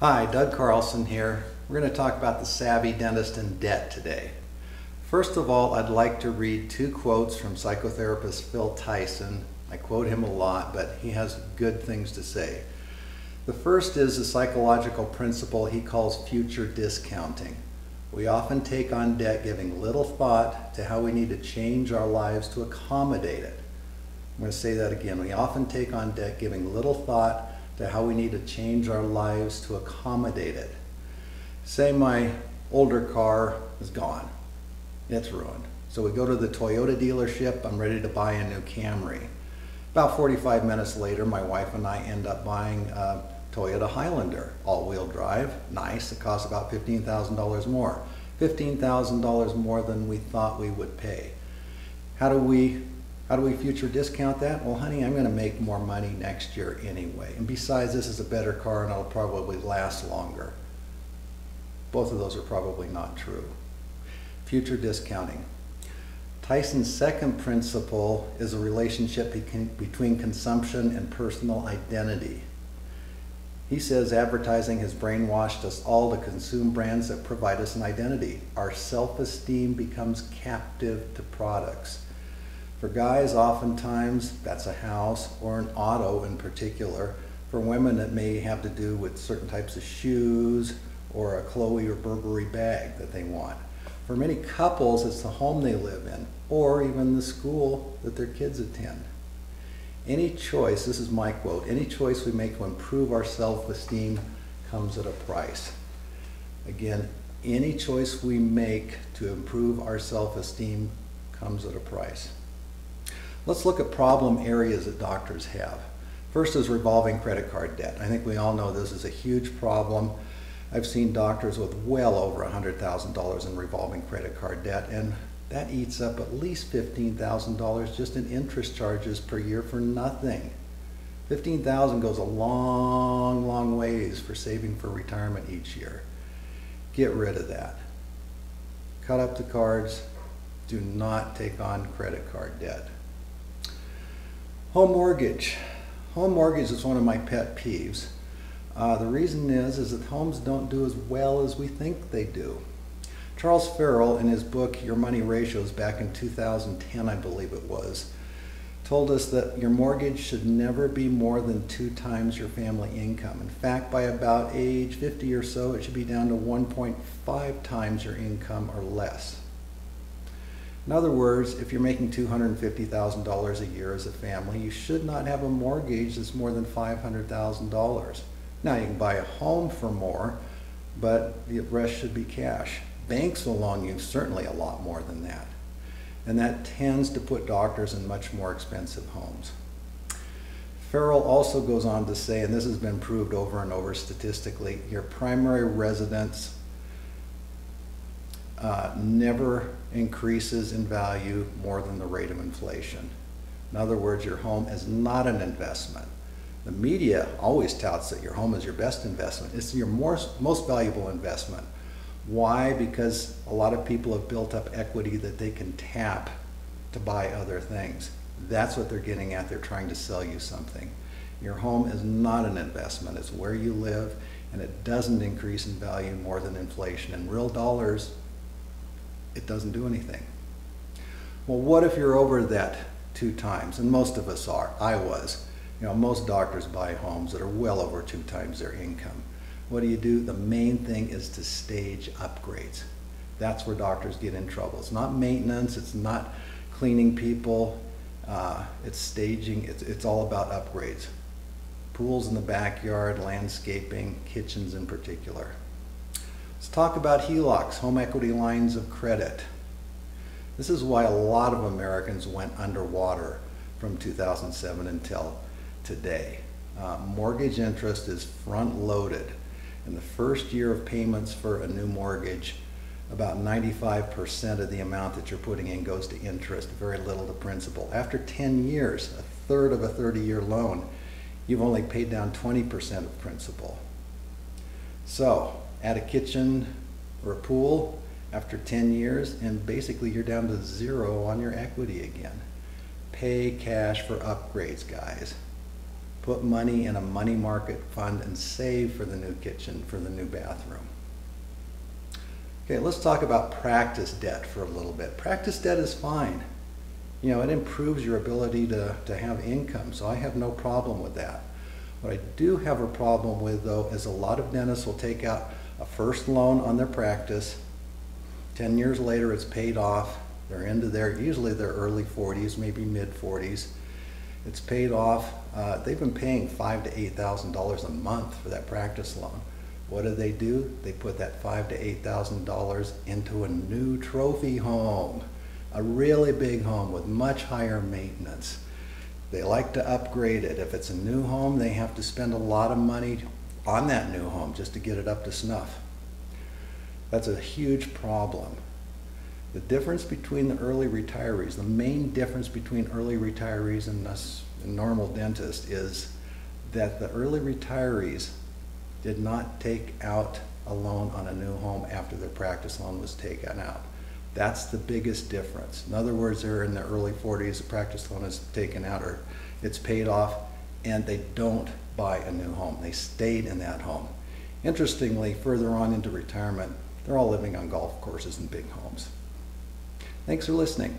Hi, Doug Carlsen here. We're going to talk about the savvy dentist and debt today. First of all, I'd like to read two quotes from psychotherapist Phil Tyson. I quote him a lot, but he has good things to say. The first is a psychological principle he calls future discounting. We often take on debt giving little thought to how we need to change our lives to accommodate it. I'm going to say that again. We often take on debt giving little thought to how we need to change our lives to accommodate it. Say my older car is gone. It's ruined. So we go to the Toyota dealership. I'm ready to buy a new Camry. About 45 minutes later, my wife and I end up buying a Toyota Highlander, all-wheel drive, nice. It costs about $15,000 more. $15,000 more than we thought we would pay. How do we future discount that? Well, honey, I'm going to make more money next year anyway. And besides, this is a better car and it'll probably last longer. Both of those are probably not true. Future discounting. Tyson's second principle is a relationship between consumption and personal identity. He says advertising has brainwashed us all to consume brands that provide us an identity. Our self-esteem becomes captive to products. For guys, oftentimes, that's a house or an auto in particular. For women, it may have to do with certain types of shoes or a Chloe or Burberry bag that they want. For many couples, it's the home they live in or even the school that their kids attend. Any choice, this is my quote, any choice we make to improve our self-esteem comes at a price. Again, any choice we make to improve our self-esteem comes at a price. Let's look at problem areas that doctors have. First is revolving credit card debt. I think we all know this is a huge problem. I've seen doctors with well over $100,000 in revolving credit card debt, and that eats up at least $15,000 just in interest charges per year for nothing. $15,000 goes a long, long ways for saving for retirement each year. Get rid of that. Cut up the cards. Do not take on credit card debt. Home mortgage. Home mortgage is one of my pet peeves. The reason is that homes don't do as well as we think they do. Charles Farrell, in his book, Your Money Ratios, back in 2010, I believe it was, told us that your mortgage should never be more than 2 times your family income. In fact, by about age 50 or so, it should be down to 1.5 times your income or less. In other words, if you're making $250,000 a year as a family, you should not have a mortgage that's more than $500,000. Now, you can buy a home for more, but the rest should be cash. Banks will loan you certainly a lot more than that. And that tends to put doctors in much more expensive homes. Farrell also goes on to say, and this has been proved over and over statistically, your primary residence never increases in value more than the rate of inflation. In other words, your home is not an investment. The media always touts that your home is your best investment. It's your most valuable investment. Why? Because a lot of people have built up equity that they can tap to buy other things. That's what they're getting at. They're trying to sell you something. Your home is not an investment. It's where you live, and it doesn't increase in value more than inflation. In real dollars, it doesn't do anything. Well, what if you're over that 2 times? And most of us are. I was. You know, most doctors buy homes that are well over 2 times their income. What do? The main thing is to stage upgrades. That's where doctors get in trouble. It's not maintenance. It's not cleaning people. It's staging. It's all about upgrades. Pools in the backyard, landscaping, kitchens in particular. Let's talk about HELOCs, home equity lines of credit. This is why a lot of Americans went underwater from 2007 until today. Mortgage interest is front-loaded. In the first year of payments for a new mortgage, about 95% of the amount that you're putting in goes to interest, very little to principal. After 10 years, a third of a 30-year loan, you've only paid down 20% of principal. So, add a kitchen or a pool after 10 years, and basically you're down to 0 on your equity again. Pay cash for upgrades, guys. put money in a money market fund and save for the new kitchen, for the new bathroom. Okay, let's talk about practice debt for a little bit. Practice debt is fine. You know, it improves your ability to have income, so I have no problem with that. What I do have a problem with, though, is a lot of dentists will take out a first loan on their practice. 10 years later, it's paid off. They're into usually their early 40s, maybe mid 40s. It's paid off. They've been paying $5,000 to $8,000 a month for that practice loan. What do? They put that $5,000 to $8,000 into a new trophy home, a really big home with much higher maintenance. They like to upgrade it. If it's a new home, they have to spend a lot of money on that new home just to get it up to snuff. That's a huge problem. The difference between the early retirees, the main difference between early retirees and us and normal dentists, is that the early retirees did not take out a loan on a new home after their practice loan was taken out. That's the biggest difference. In other words, they're in their early 40s, the practice loan is taken out or it's paid off, and they don't buy a new home. They stayed in that home. Interestingly, further on into retirement, they're all living on golf courses and big homes. Thanks for listening.